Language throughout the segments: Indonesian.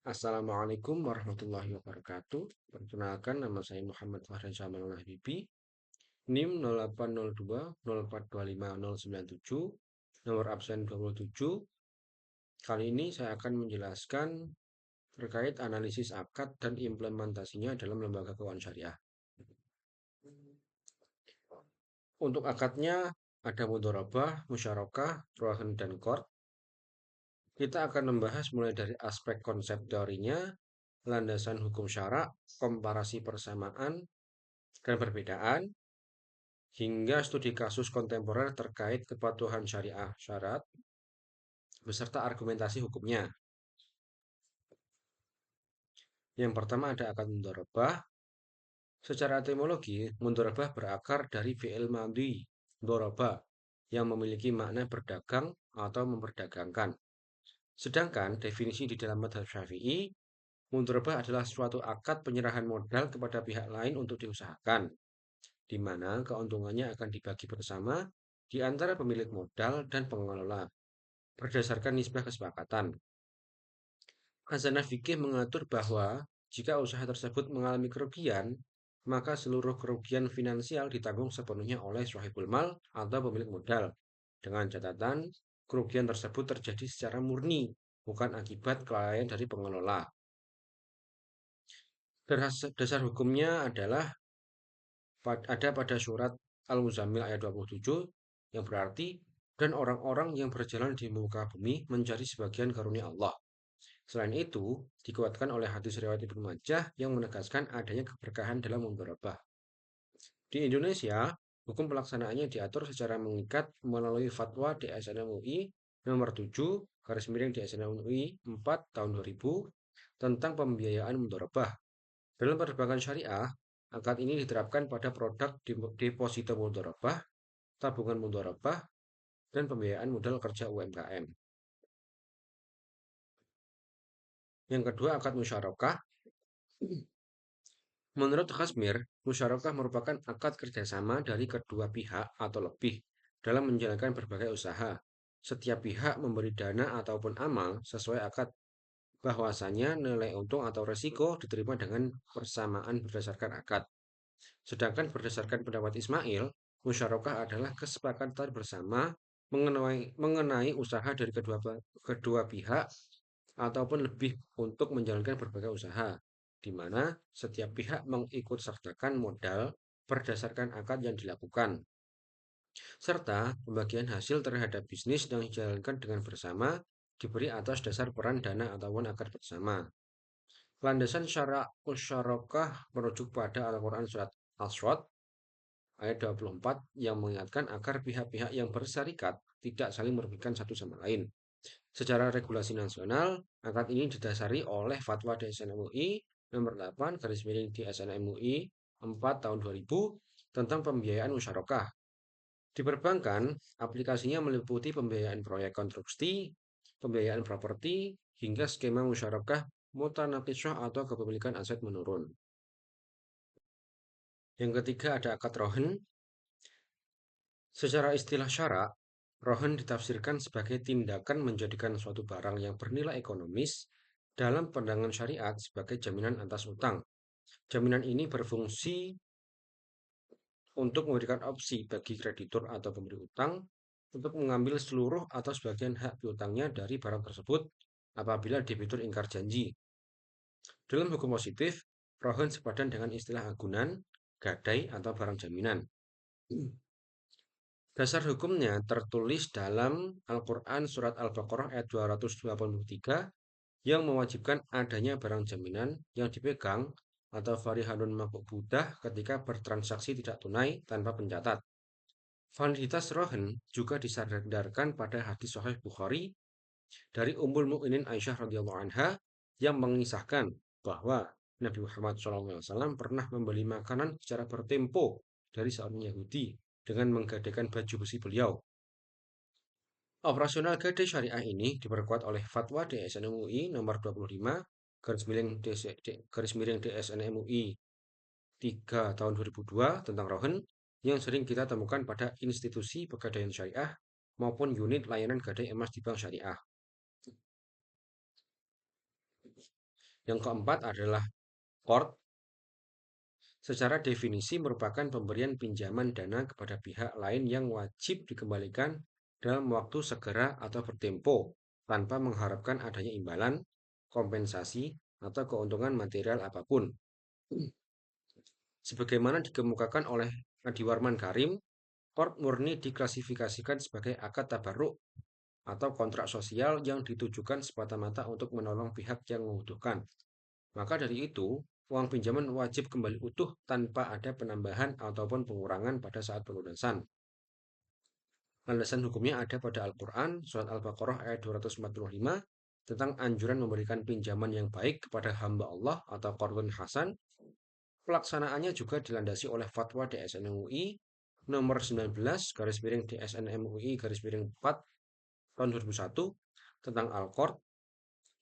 Assalamualaikum warahmatullahi wabarakatuh. Perkenalkan, nama saya Muhammad Fahran Jamal Habibi, NIM 080204250977, nomor absen 27. Kali ini saya akan menjelaskan terkait analisis akad dan implementasinya dalam lembaga keuangan syariah. Untuk akadnya ada mudharabah, musyarakah, rohan, dan qard. Kita akan membahas mulai dari aspek konsep teorinya, landasan hukum syarak, komparasi persamaan dan perbedaan, hingga studi kasus kontemporer terkait kepatuhan syariah syarat beserta argumentasi hukumnya. Yang pertama ada akad mudharabah. Secara etimologi, mudharabah berakar dari fi'il madhi dharaba yang memiliki makna berdagang atau memperdagangkan. Sedangkan definisi di dalam mazhab Syafi'i, mudharabah adalah suatu akad penyerahan modal kepada pihak lain untuk diusahakan, di mana keuntungannya akan dibagi bersama di antara pemilik modal dan pengelola berdasarkan nisbah kesepakatan. Khazanah fikih mengatur bahwa jika usaha tersebut mengalami kerugian, maka seluruh kerugian finansial ditanggung sepenuhnya oleh sahibul mal atau pemilik modal. Dengan catatan, kerugian tersebut terjadi secara murni, bukan akibat kelalaian dari pengelola. Dasar hukumnya adalah ada pada surat Al-Muzammil ayat 27 yang berarti dan orang-orang yang berjalan di muka bumi mencari sebagian karunia Allah. Selain itu, dikuatkan oleh hadis riwayat Ibnu Majah yang menegaskan adanya keberkahan dalam mudharabah. Di Indonesia, hukum pelaksanaannya diatur secara mengikat melalui fatwa DSN MUI nomor 7 garis miring DSN MUI 4 tahun 2000 tentang pembiayaan mudharabah. Dalam perbankan syariah, akad ini diterapkan pada produk deposito mudharabah, tabungan mudharabah, dan pembiayaan modal kerja UMKM. Yang kedua, akad musyarakah. Menurut Kazmir, musyarakah merupakan akad kerjasama dari kedua pihak atau lebih dalam menjalankan berbagai usaha. Setiap pihak memberi dana ataupun amal sesuai akad, bahwasanya nilai untung atau resiko diterima dengan persamaan berdasarkan akad. Sedangkan berdasarkan pendapat Ismail, musyarakah adalah kesepakatan bersama mengenai usaha dari kedua pihak ataupun lebih untuk menjalankan berbagai usaha, di mana setiap pihak mengikut sertakan modal berdasarkan akad yang dilakukan, serta pembagian hasil terhadap bisnis yang dijalankan dengan bersama diberi atas dasar peran dana ataupun akad bersama. Landasan syarak musyarakah merujuk pada Al-Quran surat Al-Shad ayat 24 yang mengingatkan agar pihak-pihak yang berserikat tidak saling merugikan satu sama lain. Secara regulasi nasional, akad ini didasari oleh Fatwa DSN MUI nomor 8 garis miring DSN MUI 4 tahun 2000 tentang pembiayaan musyarakah. Di perbankan, aplikasinya meliputi pembiayaan proyek konstruksi, pembiayaan properti, hingga skema musyarakah mutanaqishah atau kepemilikan aset menurun. Yang ketiga ada akad rohen. Secara istilah syarak, rohen ditafsirkan sebagai tindakan menjadikan suatu barang yang bernilai ekonomis dalam pandangan syariat sebagai jaminan atas utang. Jaminan ini berfungsi untuk memberikan opsi bagi kreditur atau pemberi utang untuk mengambil seluruh atau sebagian hak piutangnya dari barang tersebut apabila debitur ingkar janji. Dalam hukum positif, rohen sepadan dengan istilah agunan, gadai, atau barang jaminan. Dasar hukumnya tertulis dalam Al-Quran Surat Al-Baqarah ayat 283 yang mewajibkan adanya barang jaminan yang dipegang atau farihanun maqbudah ketika bertransaksi tidak tunai tanpa pencatat. Validitas rohen juga disandarkan pada hadis Sahih Bukhari dari Ummul Mukminin Aisyah radhiyallahu anha yang mengisahkan bahwa Nabi Muhammad SAW pernah membeli makanan secara bertempo dari seorang Yahudi dengan menggadaikan baju besi beliau. Operasional gadai syariah ini diperkuat oleh Fatwa DSN MUI nomor 25 garis miring DSN MUI 3 tahun 2002 tentang rohen yang sering kita temukan pada institusi pegadaian syariah maupun unit layanan gadai emas di bank syariah. Yang keempat adalah qard. Secara definisi merupakan pemberian pinjaman dana kepada pihak lain yang wajib dikembalikan dalam waktu segera atau bertempo tanpa mengharapkan adanya imbalan, kompensasi, atau keuntungan material apapun. Sebagaimana dikemukakan oleh Adi Warman Karim, qard murni diklasifikasikan sebagai akad tabarruk atau kontrak sosial yang ditujukan semata-mata untuk menolong pihak yang membutuhkan. Maka dari itu, uang pinjaman wajib kembali utuh tanpa ada penambahan ataupun pengurangan pada saat pelunasan. Landasan hukumnya ada pada Al-Quran, surat Al-Baqarah ayat 245, tentang anjuran memberikan pinjaman yang baik kepada hamba Allah atau qardun hasan. Pelaksanaannya juga dilandasi oleh fatwa DSN MUI nomor 19 garis miring DSN MUI garis miring 4 tahun 2001 tentang Al-Qard,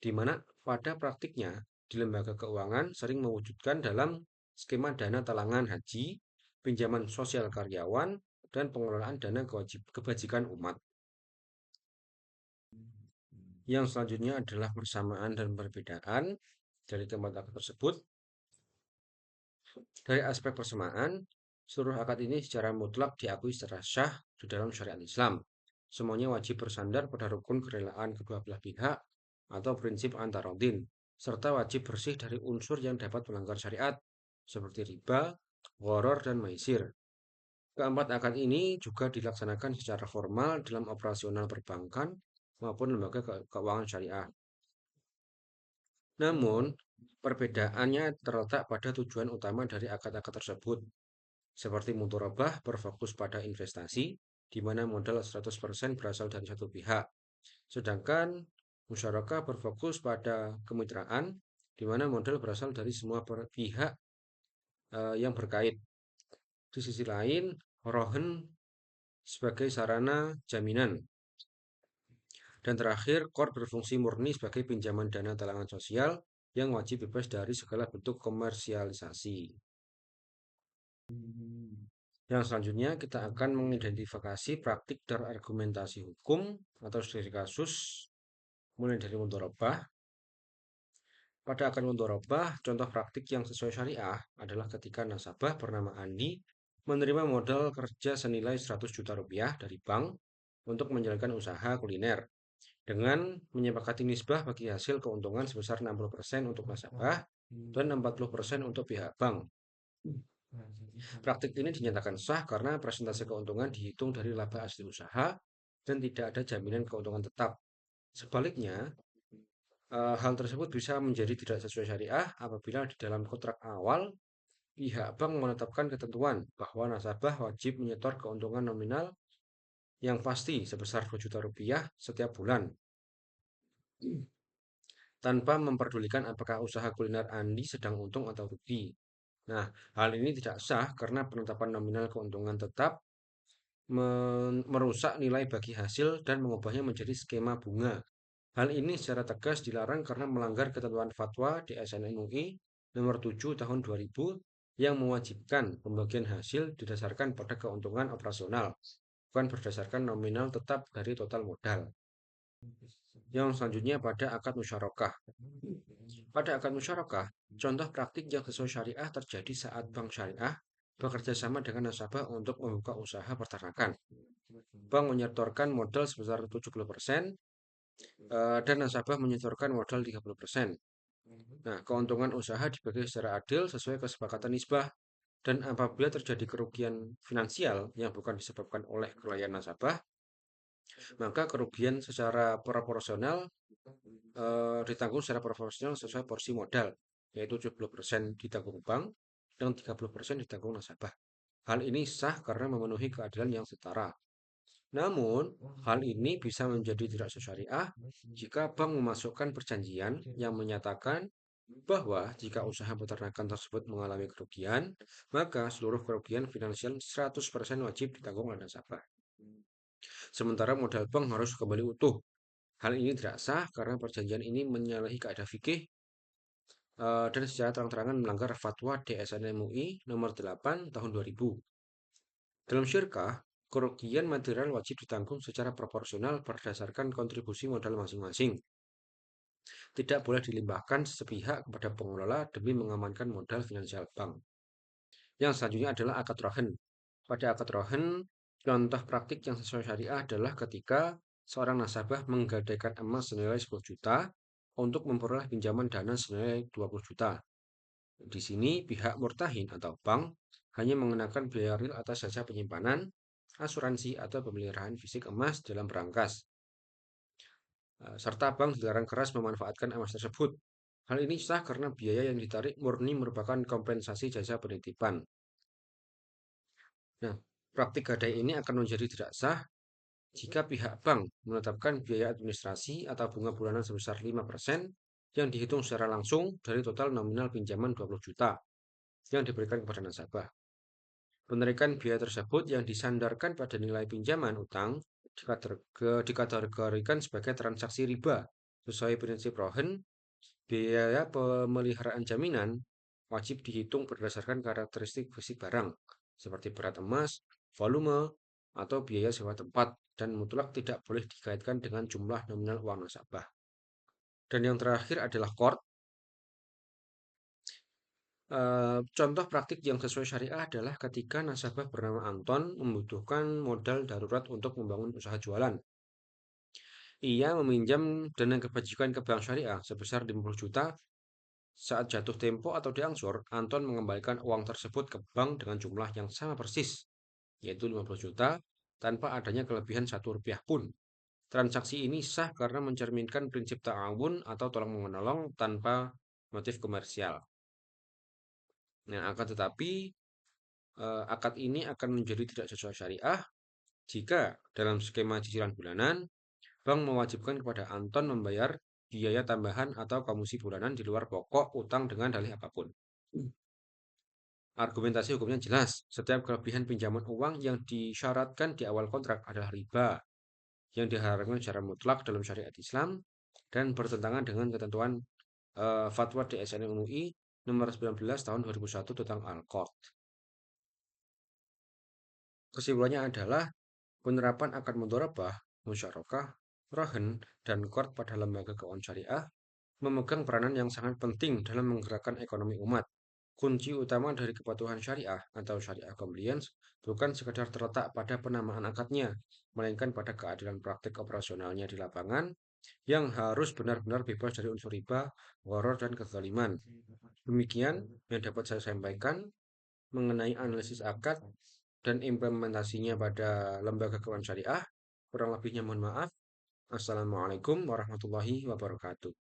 di mana pada praktiknya di lembaga keuangan sering mewujudkan dalam skema dana talangan haji, pinjaman sosial karyawan, dan pengelolaan dana kebajikan umat. Yang selanjutnya adalah persamaan dan perbedaan dari keempat akad tersebut. Dari aspek persamaan, seluruh akad ini secara mutlak diakui secara syah di dalam syariat Islam. Semuanya wajib bersandar pada rukun kerelaan kedua belah pihak atau prinsip antarodin, serta wajib bersih dari unsur yang dapat melanggar syariat, seperti riba, gharar, dan maisir. Keempat akad ini juga dilaksanakan secara formal dalam operasional perbankan maupun lembaga keuangan syariah. Namun, perbedaannya terletak pada tujuan utama dari akad-akad tersebut. Seperti mudharabah berfokus pada investasi, di mana modal 100% berasal dari satu pihak. Sedangkan musyarakah berfokus pada kemitraan, di mana modal berasal dari semua pihak yang berkait. Di sisi lain, rohen sebagai sarana jaminan. Dan terakhir, qard berfungsi murni sebagai pinjaman dana talangan sosial yang wajib bebas dari segala bentuk komersialisasi. Yang selanjutnya kita akan mengidentifikasi praktik dan argumentasi hukum atau studi kasus mulai dari mudharabah. Pada akad mudharabah, contoh praktik yang sesuai syariah adalah ketika nasabah bernama Andi menerima modal kerja senilai 100 juta rupiah dari bank untuk menjalankan usaha kuliner dengan menyepakati nisbah bagi hasil keuntungan sebesar 60% untuk nasabah dan 40% untuk pihak bank. Praktik ini dinyatakan sah karena presentase keuntungan dihitung dari laba asli usaha dan tidak ada jaminan keuntungan tetap. Sebaliknya, hal tersebut bisa menjadi tidak sesuai syariah apabila di dalam kontrak awal pihak bank menetapkan ketentuan bahwa nasabah wajib menyetor keuntungan nominal yang pasti sebesar 2 juta rupiah setiap bulan tanpa memperdulikan apakah usaha kuliner Andi sedang untung atau rugi. Nah, hal ini tidak sah karena penetapan nominal keuntungan tetap merusak nilai bagi hasil dan mengubahnya menjadi skema bunga. Hal ini secara tegas dilarang karena melanggar ketentuan fatwa DSN MUI nomor 7 tahun 2000 yang mewajibkan pembagian hasil didasarkan pada keuntungan operasional, bukan berdasarkan nominal tetap dari total modal. Yang selanjutnya pada akad musyarakah. Pada akad musyarakah, contoh praktik yang sesuai syariah terjadi saat bank syariah bekerja sama dengan nasabah untuk membuka usaha peternakan. Bank menyetorkan modal sebesar 70%, dan nasabah menyetorkan modal 30%. Nah, keuntungan usaha dibagi secara adil sesuai kesepakatan nisbah, dan apabila terjadi kerugian finansial yang bukan disebabkan oleh kelalaian nasabah, maka kerugian secara proporsional ditanggung secara proporsional sesuai porsi modal, yaitu 70% ditanggung bank dan 30% ditanggung nasabah. Hal ini sah karena memenuhi keadilan yang setara. Namun, hal ini bisa menjadi tidak sesyariah jika bank memasukkan perjanjian yang menyatakan bahwa jika usaha peternakan tersebut mengalami kerugian, maka seluruh kerugian finansial 100% wajib ditanggung oleh nasabah. Sementara modal bank harus kembali utuh. Hal ini tidak sah karena perjanjian ini menyalahi kaidah fikih dan secara terang-terangan melanggar fatwa DSN MUI nomor 8 tahun 2000. Dalam syirkah, kerugian material wajib ditanggung secara proporsional berdasarkan kontribusi modal masing-masing. tidak boleh dilimpahkan sepihak kepada pengelola demi mengamankan modal finansial bank. Yang selanjutnya adalah akad rohen. Pada akad rohen, contoh praktik yang sesuai syariah adalah ketika seorang nasabah menggadaikan emas senilai 10 juta untuk memperoleh pinjaman dana senilai 20 juta. Di sini pihak murtahin atau bank hanya mengenakan biaya real atas jasa penyimpanan, asuransi atau pemeliharaan fisik emas dalam berangkas. Serta bank dilarang keras memanfaatkan emas tersebut. Hal ini sah karena biaya yang ditarik murni merupakan kompensasi jasa penitipan. Nah, praktik gadai ini akan menjadi tidak sah jika pihak bank menetapkan biaya administrasi atau bunga bulanan sebesar 5% yang dihitung secara langsung dari total nominal pinjaman 20 juta yang diberikan kepada nasabah. Penerikan biaya tersebut yang disandarkan pada nilai pinjaman utang dikategorikan sebagai transaksi riba. Sesuai prinsip Rohen, biaya pemeliharaan jaminan wajib dihitung berdasarkan karakteristik fisik barang, seperti berat emas, volume, atau biaya sewa tempat, dan mutlak tidak boleh dikaitkan dengan jumlah nominal uang nasabah. Dan yang terakhir adalah court. Contoh praktik yang sesuai syariah adalah ketika nasabah bernama Anton membutuhkan modal darurat untuk membangun usaha jualan. Ia meminjam dana kebajikan ke bank syariah sebesar 50 juta. Saat jatuh tempo atau diangsur, Anton mengembalikan uang tersebut ke bank dengan jumlah yang sama persis, yaitu 50 juta, tanpa adanya kelebihan 1 rupiah pun. Transaksi ini sah karena mencerminkan prinsip ta'awun atau tolong-menolong tanpa motif komersial. Nah, akan tetapi akad ini akan menjadi tidak sesuai syariah jika dalam skema cicilan bulanan, bank mewajibkan kepada Anton membayar biaya tambahan atau komisi bulanan di luar pokok utang dengan dalih apapun. Argumentasi hukumnya jelas, setiap kelebihan pinjaman uang yang disyaratkan di awal kontrak adalah riba yang diharamkan secara mutlak dalam syariat Islam dan bertentangan dengan ketentuan Fatwa DSN MUI nomor 19 tahun 2001 tentang Al-Qard. Kesimpulannya adalah penerapan akad mudharabah, musyarakah, rohen, dan qard pada lembaga keuangan syariah memegang peranan yang sangat penting dalam menggerakkan ekonomi umat. Kunci utama dari kepatuhan syariah atau syariah compliance bukan sekadar terletak pada penamaan akadnya, melainkan pada keadilan praktik operasionalnya di lapangan yang harus benar-benar bebas dari unsur riba, gharar, dan kezaliman. Demikian yang dapat saya sampaikan mengenai analisis akad dan implementasinya pada lembaga keuangan syariah. Kurang lebihnya mohon maaf. Assalamualaikum warahmatullahi wabarakatuh.